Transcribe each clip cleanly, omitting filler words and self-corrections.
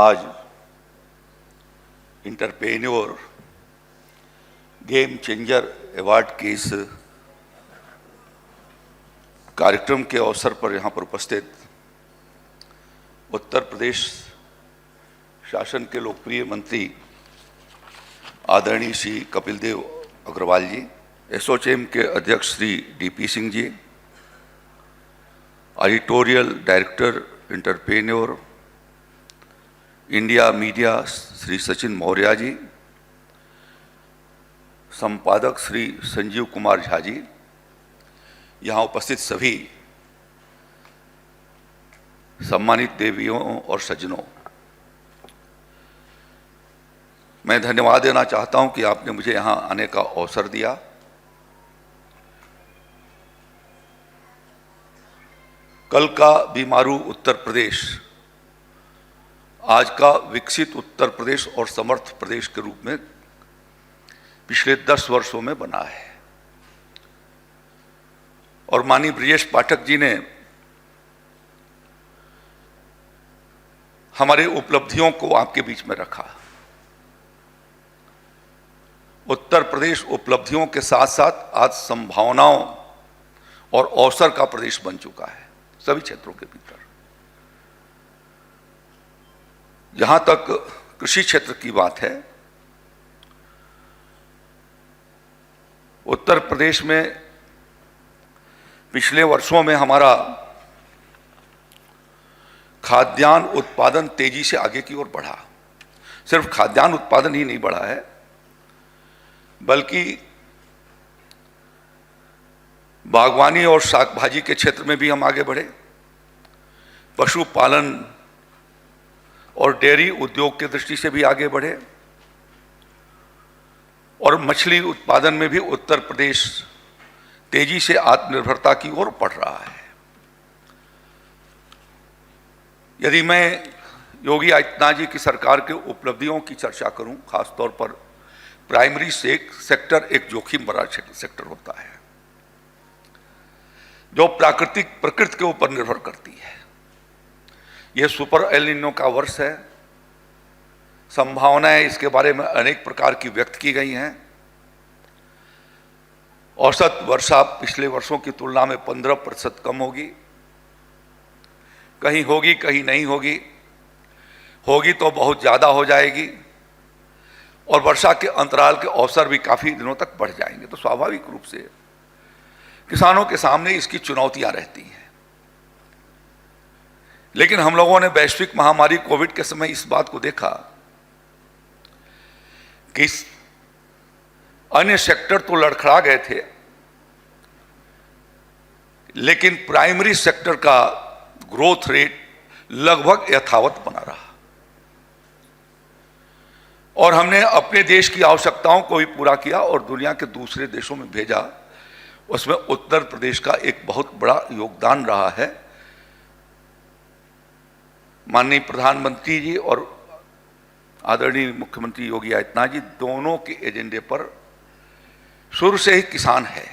आज entrepreneur game changer award के इस कार्यक्रम के अवसर पर यहाँ पर उपस्थित उत्तर प्रदेश शासन के लोकप्रिय मंत्री आदरणीय श्री कपिल देव अग्रवाल जी, एसोचैम के अध्यक्ष Shri DP Singh ji, editorial director entrepreneur India media Shri Sachin Maurya ji, संपादक श्री संजीव कुमार झा जी, यहाँ उपस्थित सभी सम्मानित देवियों और सज्जनों, मैं धन्यवाद देना चाहता हूं कि आपने मुझे यहाँ आने का अवसर दिया। कल का बीमारू उत्तर प्रदेश आज का विकसित उत्तर प्रदेश और समर्थ प्रदेश के रूप में पिछले 10 वर्षों में बना है। और माननीय ब्रिजेश पाठक जी ने हमारे उपलब्धियों को आपके बीच में रखा। उत्तर प्रदेश उपलब्धियों के साथ साथ आज संभावनाओं और अवसर का प्रदेश बन चुका है सभी क्षेत्रों के भीतर। जहां तक कृषि क्षेत्र की बात है, उत्तर प्रदेश में पिछले वर्षों में हमारा खाद्यान्न उत्पादन तेजी से आगे की ओर बढ़ा। सिर्फ खाद्यान्न उत्पादन ही नहीं बढ़ा है, बल्कि बागवानी और शाक भाजी के क्षेत्र में भी हम आगे बढ़े। पशुपालन और डेयरी उद्योग की दृष्टि से भी आगे बढ़े और मछली उत्पादन में भी उत्तर प्रदेश तेजी से आत्मनिर्भरता की ओर बढ़ रहा है। यदि मैं योगी आदित्यनाथ जी की सरकार के उपलब्धियों की चर्चा करूं, खासतौर पर प्राइमरी सेक्टर एक जोखिम भरा सेक्टर होता है जो प्रकृति के ऊपर निर्भर करती है। यह सुपर एल निनो का वर्ष है। संभावनाएं इसके बारे में अनेक प्रकार की व्यक्त की गई हैं। औसत वर्षा पिछले वर्षों की तुलना में 15% कम होगी। कहीं होगी, कहीं नहीं होगी। होगी तो बहुत ज्यादा हो जाएगी और वर्षा के अंतराल के अवसर भी काफी दिनों तक बढ़ जाएंगे। तो स्वाभाविक रूप से किसानों के सामने इसकी चुनौतियां रहती हैं। लेकिन हम लोगों ने वैश्विक महामारी कोविड के समय इस बात को देखा कि अन्य सेक्टर तो लड़खड़ा गए थे, लेकिन प्राइमरी सेक्टर का ग्रोथ रेट लगभग यथावत बना रहा और हमने अपने देश की आवश्यकताओं को भी पूरा किया और दुनिया के दूसरे देशों में भेजा। उसमें उत्तर प्रदेश का एक बहुत बड़ा योगदान रहा है। माननीय प्रधानमंत्री जी और आदरणीय मुख्यमंत्री योगी आदित्यनाथ जी दोनों के एजेंडे पर शुरू से ही किसान है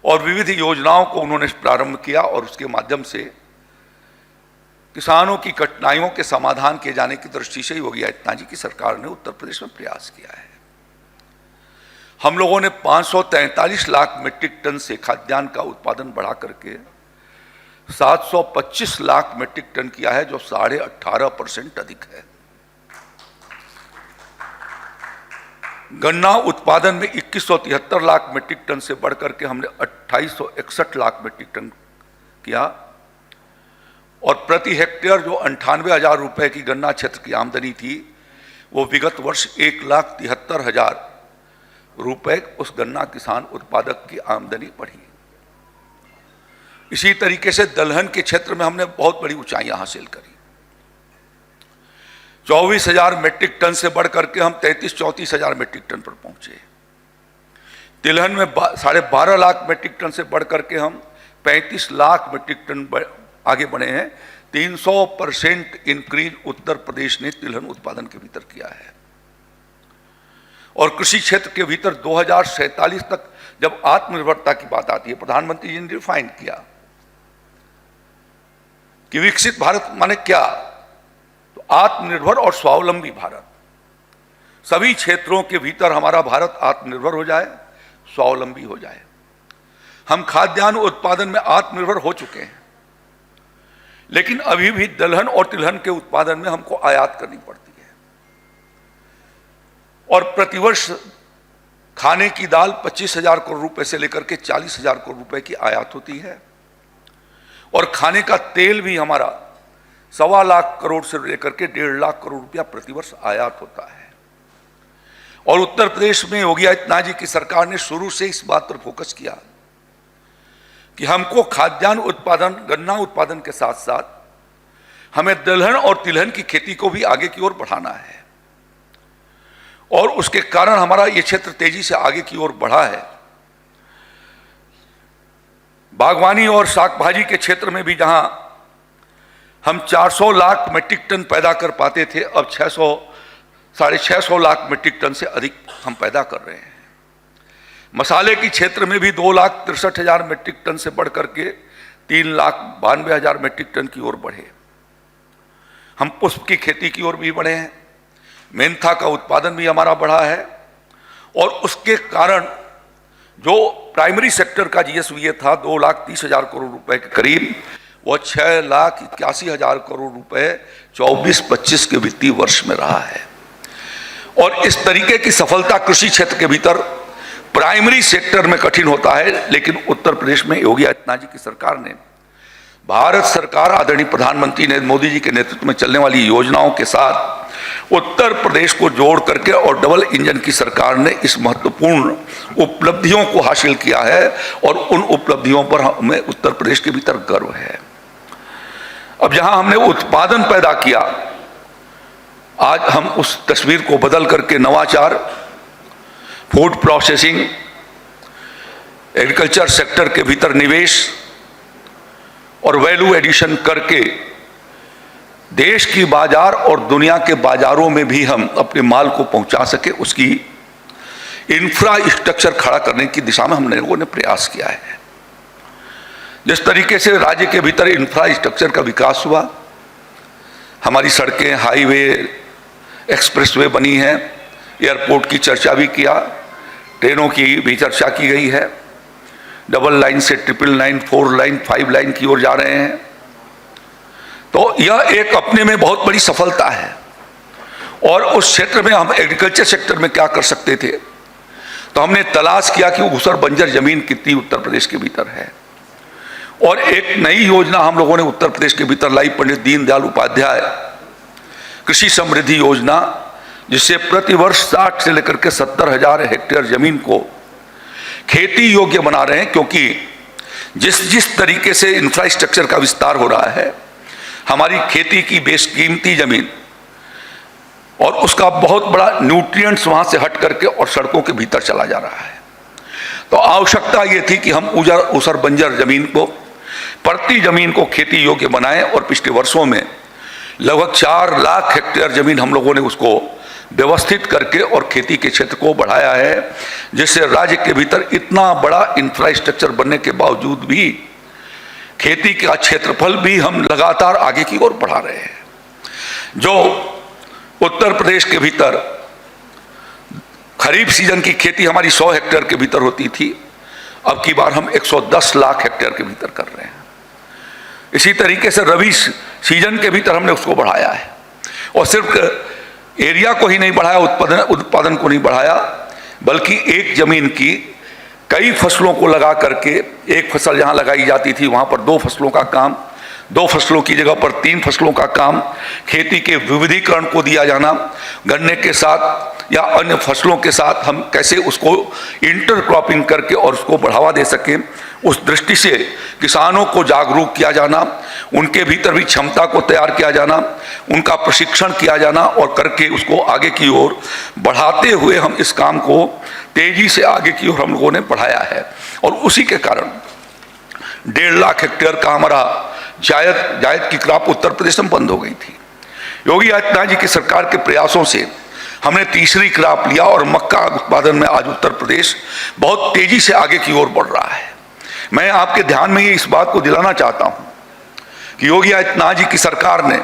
और विविध योजनाओं को उन्होंने प्रारंभ किया और उसके माध्यम से किसानों की कठिनाइयों के समाधान किए जाने की दृष्टि से योगी आदित्यनाथ जी की सरकार ने उत्तर प्रदेश में प्रयास किया है। हम लोगों ने 543 लाख मीट्रिक टन से खाद्यान्न का उत्पादन बढ़ा करके 725 लाख मीट्रिक टन किया है, जो 18.5% अधिक है। गन्ना उत्पादन में 2173 लाख मीट्रिक टन से बढ़कर के हमने 2861 लाख मीट्रिक टन किया और प्रति हेक्टेयर जो 98,000 रुपए की गन्ना क्षेत्र की आमदनी थी, वो विगत वर्ष 1,73,000 रुपए उस गन्ना किसान उत्पादक की आमदनी बढ़ी। इसी तरीके से दलहन के क्षेत्र में हमने बहुत बड़ी ऊंचाइयां हासिल करी। 24,000 मीट्रिक टन से बढ़ करके हम 33-34,000 मीट्रिक टन पर पहुंचे। तिलहन में 12.5 लाख मीट्रिक टन से बढ़ करके हम 35 लाख मीट्रिक टन आगे बढ़े हैं। 300% इंक्रीज उत्तर प्रदेश ने तिलहन उत्पादन के भीतर किया है। और कृषि क्षेत्र के भीतर 2047 तक जब आत्मनिर्भरता की बात आती है, प्रधानमंत्री जी ने डिफाइन किया कि विकसित भारत माने क्या, तो आत्मनिर्भर और स्वावलंबी भारत, सभी क्षेत्रों के भीतर हमारा भारत आत्मनिर्भर हो जाए, स्वावलंबी हो जाए। हम खाद्यान्न उत्पादन में आत्मनिर्भर हो चुके हैं, लेकिन अभी भी दलहन और तिलहन के उत्पादन में हमको आयात करनी पड़ती है और प्रतिवर्ष खाने की दाल 25,000 करोड़ रुपए से लेकर के 40,000 करोड़ रुपए की आयात होती है और खाने का तेल भी हमारा 1.25 लाख करोड़ से लेकर के 1.5 लाख करोड़ रुपया प्रतिवर्ष आयात होता है। और उत्तर प्रदेश में योगी आदित्यनाथ जी की सरकार ने शुरू से इस बात पर फोकस किया कि हमको खाद्यान्न उत्पादन, गन्ना उत्पादन के साथ साथ हमें दलहन और तिलहन की खेती को भी आगे की ओर बढ़ाना है और उसके कारण हमारा यह क्षेत्र तेजी से आगे की ओर बढ़ा है। बागवानी और शाक भाजी के क्षेत्र में भी जहां हम 400 लाख मीट्रिक टन पैदा कर पाते थे, अब 600-650 लाख मीट्रिक टन से अधिक हम पैदा कर रहे हैं। मसाले की क्षेत्र में भी 2,63,000 मीट्रिक टन से बढ़ करके 3,92,000 मीट्रिक टन की ओर बढ़े। हम पुष्प की खेती की ओर भी बढ़े हैं, मेंथा का उत्पादन भी हमारा बढ़ा है और उसके कारण जो प्राइमरी सेक्टर का जीएसवी था 2,30,000 करोड़ रुपए के करीब, वो 6,81,000 करोड़ रुपए 24-25 के वित्तीय वर्ष में रहा है। और इस तरीके की सफलता कृषि क्षेत्र के भीतर प्राइमरी सेक्टर में कठिन होता है, लेकिन उत्तर प्रदेश में योगी आदित्यनाथ जी की सरकार ने, भारत सरकार आदरणीय प्रधानमंत्री नरेंद्र मोदी जी के नेतृत्व में चलने वाली योजनाओं के साथ उत्तर प्रदेश को जोड़ करके और डबल इंजन की सरकार ने इस महत्वपूर्ण उपलब्धियों को हासिल किया है और उन उपलब्धियों पर हमें उत्तर प्रदेश के भीतर गर्व है। अब जहां हमने उत्पादन पैदा किया, आज हम उस तस्वीर को बदल करके नवाचार, फूड प्रोसेसिंग, एग्रीकल्चर सेक्टर के भीतर निवेश और वैल्यू एडिशन करके देश की बाजार और दुनिया के बाजारों में भी हम अपने माल को पहुंचा सके, उसकी इंफ्रास्ट्रक्चर खड़ा करने की दिशा में हम लोगों ने प्रयास किया है। जिस तरीके से राज्य के भीतर इंफ्रास्ट्रक्चर का विकास हुआ, हमारी सड़कें, हाईवे, एक्सप्रेसवे बनी हैं, एयरपोर्ट की चर्चा भी किया, ट्रेनों की भी चर्चा की गई है, डबल लाइन से ट्रिपल लाइन, 4 लाइन, 5 लाइन की ओर जा रहे हैं। तो यह एक अपने में बहुत बड़ी सफलता है। और उस क्षेत्र में हम एग्रीकल्चर सेक्टर में क्या कर सकते थे, तो हमने तलाश किया कि ऊसर बंजर जमीन कितनी उत्तर प्रदेश के भीतर है और एक नई योजना हम लोगों ने उत्तर प्रदेश के भीतर लाई, पंडित दीनदयाल उपाध्याय कृषि समृद्धि योजना, जिससे प्रतिवर्ष 60 से लेकर के 70,000 हेक्टेयर जमीन को खेती योग्य बना रहे हैं। क्योंकि जिस तरीके से इंफ्रास्ट्रक्चर का विस्तार हो रहा है, हमारी खेती की बेशकीमती जमीन और उसका बहुत बड़ा न्यूट्रिएंट्स वहां से हट करके और सड़कों के भीतर चला जा रहा है। तो आवश्यकता यह थी कि हम ऊसर बंजर जमीन को, पड़ती जमीन को खेती योग्य बनाएं और पिछले वर्षों में लगभग 4 लाख हेक्टेयर जमीन हम लोगों ने उसको व्यवस्थित करके और खेती के क्षेत्र को बढ़ाया है, जिससे राज्य के भीतर इतना बड़ा इंफ्रास्ट्रक्चर बनने के बावजूद भी खेती का क्षेत्रफल भी हम लगातार आगे की ओर बढ़ा रहे हैं। जो उत्तर प्रदेश के भीतर खरीफ सीजन की खेती हमारी 100 हेक्टेयर के भीतर होती थी, अब की बार हम 110 लाख हेक्टेयर के भीतर कर रहे हैं। इसी तरीके से रबी सीजन के भीतर हमने उसको बढ़ाया है और सिर्फ एरिया को ही नहीं बढ़ाया, उत्पादन को नहीं बढ़ाया, बल्कि एक जमीन की कई फसलों को लगा करके, एक फसल जहां लगाई जाती थी वहां पर 2 फसलों का काम, 2 फसलों की जगह पर 3 फसलों का काम, खेती के विविधीकरण को दिया जाना, गन्ने के साथ या अन्य फसलों के साथ हम कैसे उसको इंटरक्रॉपिंग करके और उसको बढ़ावा दे सकें, उस दृष्टि से किसानों को जागरूक किया जाना, उनके भीतर भी क्षमता को तैयार किया जाना, उनका प्रशिक्षण किया जाना और करके उसको आगे की ओर बढ़ाते हुए हम इस काम को तेजी से आगे की ओर हम लोगों ने बढ़ाया है। और उसी के कारण 1.5 लाख हेक्टेयर का हमारा जायद की क्रॉप उत्तर प्रदेश में बंद हो गई थी। योगी आदित्यनाथ जी की सरकार के प्रयासों से हमने तीसरी क्रॉप लिया और मक्का उत्पादन में आज उत्तर प्रदेश बहुत तेजी से आगे की ओर बढ़ रहा है। मैं आपके ध्यान में इस बात को दिलाना चाहता हूं कि योगी आदित्यनाथ जी की सरकार ने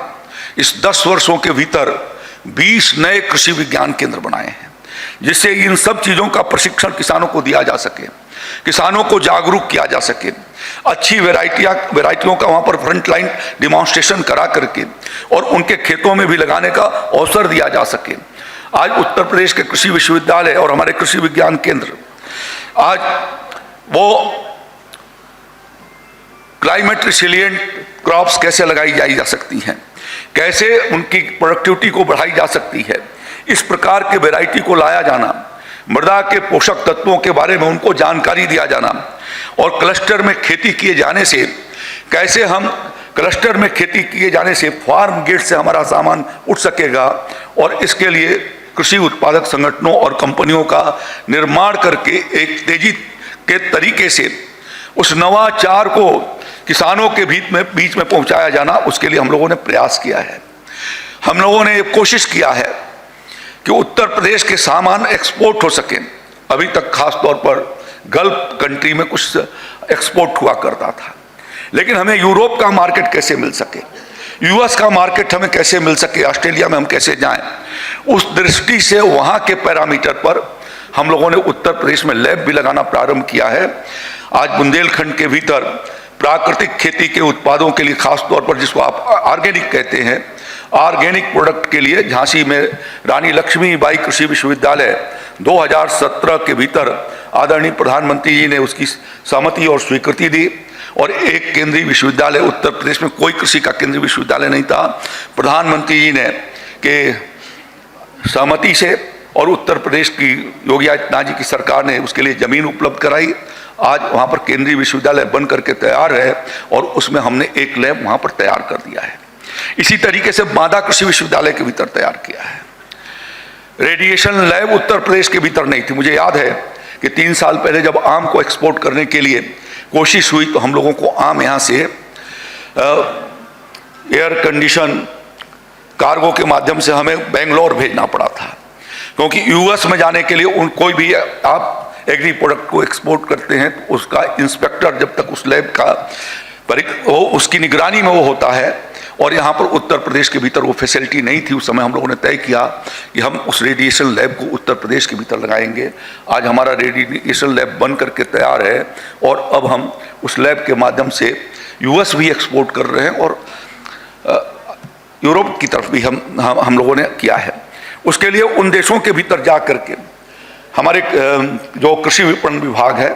इस 10 वर्षों के भीतर 20 नए कृषि विज्ञान केंद्र बनाए हैं, जिससे इन सब चीज़ों का प्रशिक्षण किसानों को दिया जा सके, किसानों को जागरूक किया जा सके, अच्छी वैरायटियों का वहाँ पर फ्रंट लाइन डिमॉन्स्ट्रेशन करा करके और उनके खेतों में भी लगाने का अवसर दिया जा सके। आज उत्तर प्रदेश के कृषि विश्वविद्यालय और हमारे कृषि विज्ञान केंद्र आज वो क्लाइमेट रिसिलिएंट क्रॉप्स कैसे लगाई जा सकती हैं, कैसे उनकी प्रोडक्टिविटी को बढ़ाई जा सकती है, इस प्रकार के वैरायटी को लाया जाना, मृदा के पोषक तत्वों के बारे में उनको जानकारी दिया जाना और क्लस्टर में खेती किए जाने से कैसे हम क्लस्टर में खेती किए जाने से फार्म गेट से हमारा सामान उठ सकेगा और इसके लिए कृषि उत्पादक संगठनों और कंपनियों का निर्माण करके एक तेजी के तरीके से उस नवाचार को किसानों के बीच में पहुंचाया जाना, उसके लिए हम लोगों ने प्रयास किया है। हम लोगों ने कोशिश किया है कि उत्तर प्रदेश के सामान एक्सपोर्ट हो सके। अभी तक खास तौर पर गल्फ कंट्री में कुछ एक्सपोर्ट हुआ करता था, लेकिन हमें यूरोप का मार्केट कैसे मिल सके, यूएस का मार्केट हमें कैसे मिल सके, ऑस्ट्रेलिया में हम कैसे जाएं, उस दृष्टि से वहाँ के पैरामीटर पर हम लोगों ने उत्तर प्रदेश में लैब भी लगाना प्रारंभ किया है। आज बुंदेलखंड के भीतर प्राकृतिक खेती के उत्पादों के लिए, खास तौर पर जिसको आप ऑर्गेनिक कहते हैं, ऑर्गेनिक प्रोडक्ट के लिए झांसी में रानी लक्ष्मीबाई कृषि विश्वविद्यालय 2017 के भीतर आदरणीय प्रधानमंत्री जी ने उसकी सहमति और स्वीकृति दी और एक केंद्रीय विश्वविद्यालय, उत्तर प्रदेश में कोई कृषि का केंद्रीय विश्वविद्यालय नहीं था, प्रधानमंत्री जी ने के सहमति से और उत्तर प्रदेश की योगी आदित्यनाथ जी की सरकार ने उसके लिए जमीन उपलब्ध कराई। आज वहाँ पर केंद्रीय विश्वविद्यालय बन करके तैयार है और उसमें हमने एक लैब वहाँ पर तैयार कर दिया है। इसी तरीके से बांदा कृषि विश्वविद्यालय के भीतर तैयार किया है। रेडिएशन लैब उत्तर प्रदेश के भीतर नहीं थी। मुझे याद है कि 3 साल पहले जब आम को एक्सपोर्ट करने के लिए कोशिश हुई तो हम लोगों को आम यहाँ से एयर कंडीशन कार्गो के माध्यम से हमें बेंगलोर भेजना पड़ा था, क्योंकि यूएस में जाने के लिए कोई भी आप एग्री प्रोडक्ट को एक्सपोर्ट करते हैं तो उसका इंस्पेक्टर जब तक उस लैब का उसकी निगरानी में वो होता है, और यहाँ पर उत्तर प्रदेश के भीतर वो फैसिलिटी नहीं थी। उस समय हम लोगों ने तय किया कि हम उस रेडिएशन लैब को उत्तर प्रदेश के भीतर लगाएंगे। आज हमारा रेडिएशन लैब बन करके तैयार है और अब हम उस लैब के माध्यम से यूएस भी एक्सपोर्ट कर रहे हैं और यूरोप की तरफ भी हम लोगों ने किया है। उसके लिए उन देशों के भीतर जा करके हमारे जो कृषि विपणन विभाग है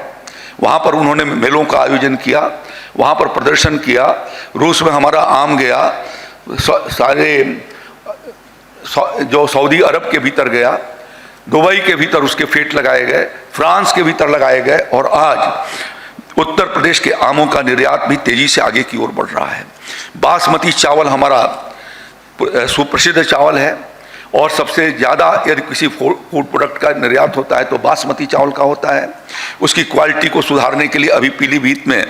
वहाँ पर उन्होंने मेलों का आयोजन किया, वहाँ पर प्रदर्शन किया। रूस में हमारा आम गया, सारे जो सऊदी अरब के भीतर गया, दुबई के भीतर उसके फेट लगाए गए, फ्रांस के भीतर लगाए गए और आज उत्तर प्रदेश के आमों का निर्यात भी तेजी से आगे की ओर बढ़ रहा है। बासमती चावल हमारा सुप्रसिद्ध चावल है और सबसे ज़्यादा यदि किसी फूड प्रोडक्ट का निर्यात होता है तो बासमती चावल का होता है। उसकी क्वालिटी को सुधारने के लिए अभी पीलीभीत में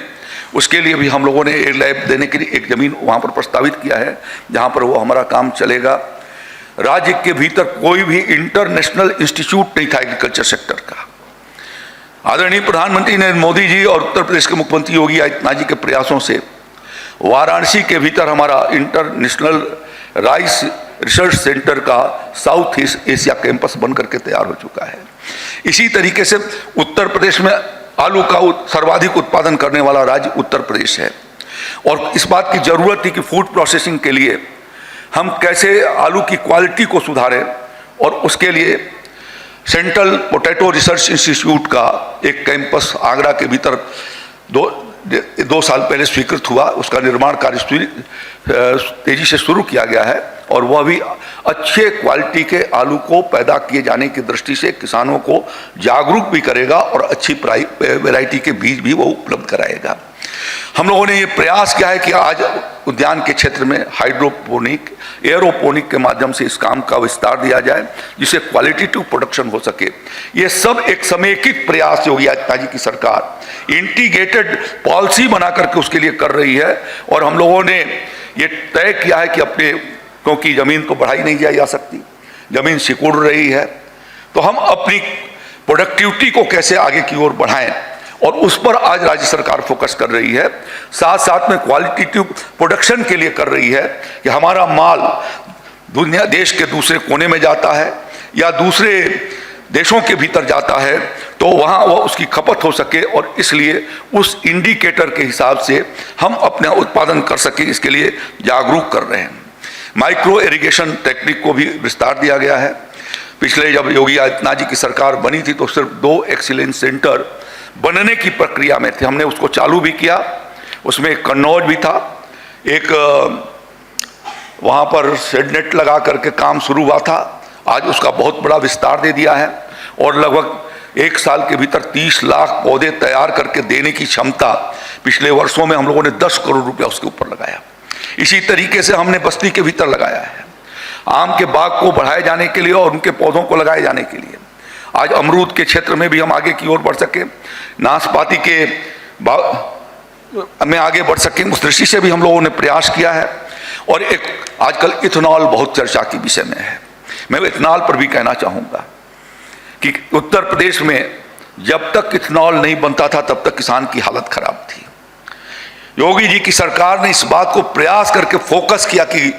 उसके लिए भी हम लोगों ने एक लैब देने के लिए एक ज़मीन वहाँ पर प्रस्तावित किया है, जहाँ पर वो हमारा काम चलेगा। राज्य के भीतर कोई भी इंटरनेशनल इंस्टीट्यूट नहीं था एग्रीकल्चर सेक्टर का। आदरणीय प्रधानमंत्री नरेंद्र मोदी जी और उत्तर प्रदेश के मुख्यमंत्री योगी आदित्यनाथ जी के प्रयासों से वाराणसी के भीतर हमारा इंटरनेशनल राइस रिसर्च सेंटर का साउथ ईस्ट एशिया कैंपस बन करके तैयार हो चुका है। इसी तरीके से उत्तर प्रदेश में आलू का सर्वाधिक उत्पादन करने वाला राज्य उत्तर प्रदेश है और इस बात की ज़रूरत थी कि फूड प्रोसेसिंग के लिए हम कैसे आलू की क्वालिटी को सुधारें और उसके लिए सेंट्रल पोटैटो रिसर्च इंस्टीट्यूट का एक कैंपस आगरा के भीतर 2 साल पहले स्वीकृत हुआ। उसका निर्माण कार्य तेजी से शुरू किया गया है और वह भी अच्छे क्वालिटी के आलू को पैदा किए जाने की दृष्टि से किसानों को जागरूक भी करेगा और अच्छी वैरायटी के बीज भी वो उपलब्ध कराएगा। हम लोगों ने ये प्रयास किया है कि आज उद्यान के क्षेत्र में हाइड्रोपोनिक, एयरोपोनिक के माध्यम से इस काम का विस्तार दिया जाए जिससे क्वालिटेटिव प्रोडक्शन हो सके। ये सब एक समेकित प्रयास योगी आदित्यनाथ जी की सरकार इंटीग्रेटेड पॉलिसी बना करके उसके लिए कर रही है और हम लोगों ने ये तय किया है कि अपने, क्योंकि ज़मीन को बढ़ाई नहीं जा सकती, ज़मीन सिकुड़ रही है, तो हम अपनी प्रोडक्टिविटी को कैसे आगे की ओर बढ़ाएं और उस पर आज राज्य सरकार फोकस कर रही है। साथ साथ में क्वालिटेटिव प्रोडक्शन के लिए कर रही है कि हमारा माल दुनिया देश के दूसरे कोने में जाता है या दूसरे देशों के भीतर जाता है तो वहाँ वह उसकी खपत हो सके, और इसलिए उस इंडिकेटर के हिसाब से हम अपना उत्पादन कर सकें, इसके लिए जागरूक कर रहे हैं। माइक्रो इरिगेशन टेक्निक को भी विस्तार दिया गया है। पिछले जब योगी आदित्यनाथ जी की सरकार बनी थी तो सिर्फ 2 एक्सीलेंस सेंटर बनने की प्रक्रिया में थे, हमने उसको चालू भी किया। उसमें एक कन्नौज भी था, एक वहाँ पर शेडनेट लगा करके काम शुरू हुआ था। आज उसका बहुत बड़ा विस्तार दे दिया है और लगभग 1 साल के भीतर 30 लाख पौधे तैयार करके देने की क्षमता पिछले वर्षों में हम लोगों ने 10 करोड़ रुपया उसके ऊपर लगाया। इसी तरीके से हमने बस्ती के भीतर लगाया है, आम के बाग को बढ़ाए जाने के लिए और उनके पौधों को लगाए जाने के लिए। आज अमरूद के क्षेत्र में भी हम आगे की ओर बढ़ सके, नाशपाती के में आगे बढ़ सकें, उस दृष्टि से भी हम लोगों ने प्रयास किया है। और एक आजकल इथेनॉल बहुत चर्चा के विषय में है। मैं इथेनॉल पर भी कहना चाहूँगा कि उत्तर प्रदेश में जब तक इथेनॉल नहीं बनता था तब तक किसान की हालत खराब थी। योगी जी की सरकार ने इस बात को प्रयास करके फोकस किया कि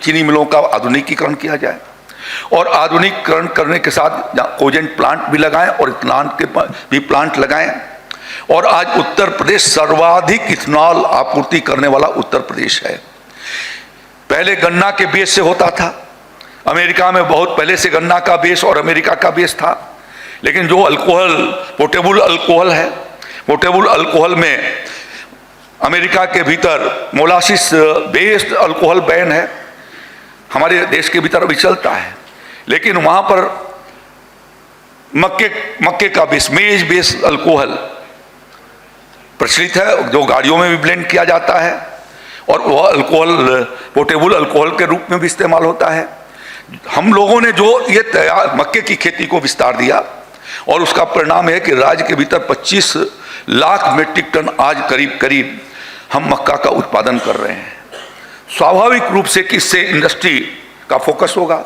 चीनी मिलों का आधुनिकीकरण किया जाए और आधुनिकीकरण करने के साथ कोजेंट प्लांट भी लगाएं और इथेनॉल के भी प्लांट लगाएं। और आज उत्तर प्रदेश सर्वाधिक इथेनॉल आपूर्ति करने वाला उत्तर प्रदेश है। पहले गन्ना के बेस से होता था, अमेरिका में बहुत पहले से गन्ना का बेस और अमेरिका का बेस था, लेकिन जो अल्कोहल पोर्टेबल अल्कोहल है, पोर्टेबल अल्कोहल में अमेरिका के भीतर मोलासिस बेस्ड अल्कोहल बैन है, हमारे देश के भीतर अभी चलता है, लेकिन वहाँ पर मक्के का बेस मेज बेस्ड अल्कोहल प्रचलित है, जो गाड़ियों में भी ब्लेंड किया जाता है और वह अल्कोहल पोर्टेबल अल्कोहल के रूप में भी इस्तेमाल होता है। हम लोगों ने जो ये तैयार मक्के की खेती को विस्तार दिया और उसका परिणाम है कि राज्य के भीतर 25 लाख मीट्रिक टन आज करीब करीब हम मक्का का उत्पादन कर रहे हैं। स्वाभाविक रूप से कि इससे इंडस्ट्री का फोकस होगा,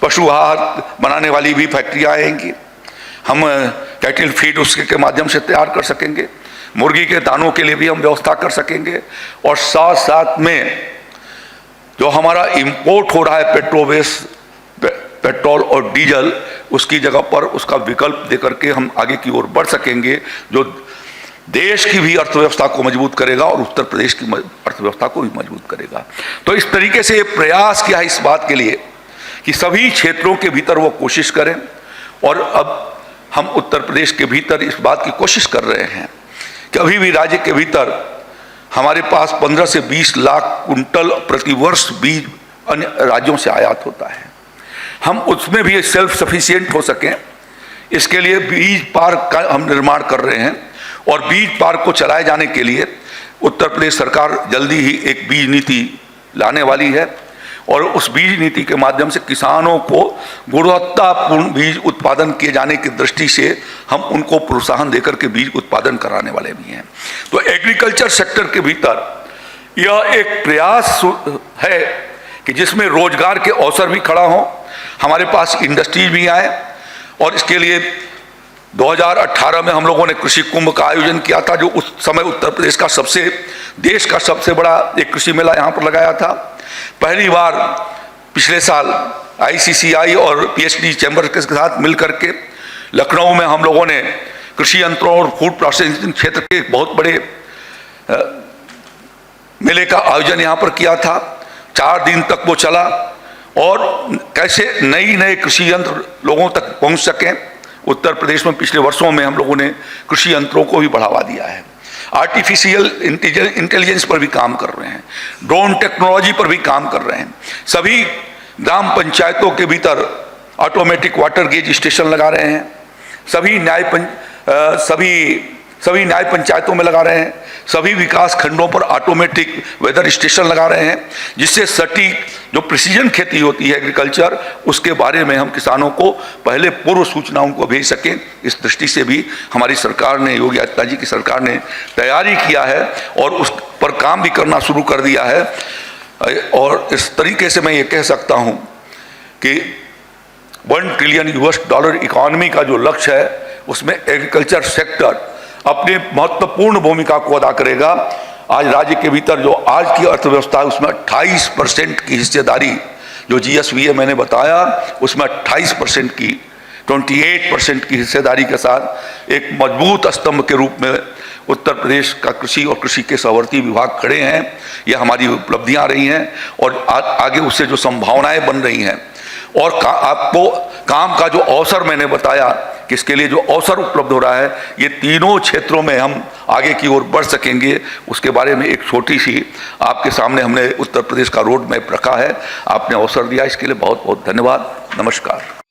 पशु आहार बनाने वाली भी फैक्ट्रियाँ आएंगी, हम कैटल फीड उसके के माध्यम से तैयार कर सकेंगे, मुर्गी के दानों के लिए भी हम व्यवस्था कर सकेंगे, और साथ साथ में जो हमारा इंपोर्ट हो रहा है पेट्रोल और डीजल, उसकी जगह पर उसका विकल्प देकर के हम आगे की ओर बढ़ सकेंगे, जो देश की भी अर्थव्यवस्था को मजबूत करेगा और उत्तर प्रदेश की अर्थव्यवस्था को भी मजबूत करेगा। तो इस तरीके से प्रयास किया है इस बात के लिए कि सभी क्षेत्रों के भीतर वो कोशिश करें। और अब हम उत्तर प्रदेश के भीतर इस बात की कोशिश कर रहे हैं कि अभी भी राज्य के भीतर हमारे पास 15 से 20 लाख कुंटल प्रतिवर्ष बीज अन्य राज्यों से आयात होता है। हम उसमें भी सेल्फ सफिशिएंट हो सकें, इसके लिए बीज पार्क का हम निर्माण कर रहे हैं और बीज पार्क को चलाए जाने के लिए उत्तर प्रदेश सरकार जल्दी ही एक बीज नीति लाने वाली है और उस बीज नीति के माध्यम से किसानों को गुणवत्तापूर्ण बीज उत्पादन किए जाने की दृष्टि से हम उनको प्रोत्साहन देकर के बीज उत्पादन कराने वाले भी हैं। तो एग्रीकल्चर सेक्टर के भीतर यह एक प्रयास है कि जिसमें रोजगार के अवसर भी खड़ा हों, हमारे पास इंडस्ट्रीज भी आए, और इसके लिए 2018 में हम लोगों ने कृषि कुंभ का आयोजन किया था, जो उस समय उत्तर प्रदेश का देश का सबसे बड़ा एक कृषि मेला यहाँ पर लगाया था। पहली बार पिछले साल ICCI और PhD चैम्बर के साथ मिलकर के लखनऊ में हम लोगों ने कृषि यंत्रों और फूड प्रोसेसिंग क्षेत्र के एक बहुत बड़े मेले का आयोजन यहाँ पर किया था। 4 दिन तक वो चला और कैसे नए कृषि यंत्र लोगों तक पहुँच सकें। उत्तर प्रदेश में पिछले वर्षों में हम लोगों ने कृषि यंत्रों को भी बढ़ावा दिया है, आर्टिफिशियल इंटेलिजेंस पर भी काम कर रहे हैं, ड्रोन टेक्नोलॉजी पर भी काम कर रहे हैं। सभी ग्राम पंचायतों के भीतर ऑटोमेटिक वाटर गेज स्टेशन लगा रहे हैं, सभी न्याय पंचायतों में लगा रहे हैं, सभी विकास खंडों पर ऑटोमेटिक वेदर स्टेशन लगा रहे हैं, जिससे सटीक जो प्रिसीजन खेती होती है एग्रीकल्चर, उसके बारे में हम किसानों को पहले पूर्व सूचनाओं को भेज सकें। इस दृष्टि से भी हमारी सरकार ने, योगी आदित्यनाथ जी की सरकार ने तैयारी किया है और उस पर काम भी करना शुरू कर दिया है। और इस तरीके से मैं ये कह सकता हूँ कि $1 ट्रिलियन इकोनॉमी का जो लक्ष्य है, उसमें एग्रीकल्चर सेक्टर अपनी महत्वपूर्ण भूमिका को अदा करेगा। आज राज्य के भीतर जो आज की अर्थव्यवस्था है उसमें 28% की हिस्सेदारी, जो जीएसवीए मैंने बताया उसमें 28% की 28% की हिस्सेदारी के साथ एक मजबूत स्तंभ के रूप में उत्तर प्रदेश का कृषि और कृषि के सहवर्ती विभाग खड़े हैं। ये हमारी उपलब्धियां रही हैं और आगे उससे जो संभावनाएं बन रही हैं और आपको काम का जो अवसर मैंने बताया कि इसके लिए जो अवसर उपलब्ध हो रहा है, ये तीनों क्षेत्रों में हम आगे की ओर बढ़ सकेंगे, उसके बारे में एक छोटी सी आपके सामने हमने उत्तर प्रदेश का रोड मैप रखा है। आपने अवसर दिया, इसके लिए बहुत बहुत धन्यवाद। नमस्कार।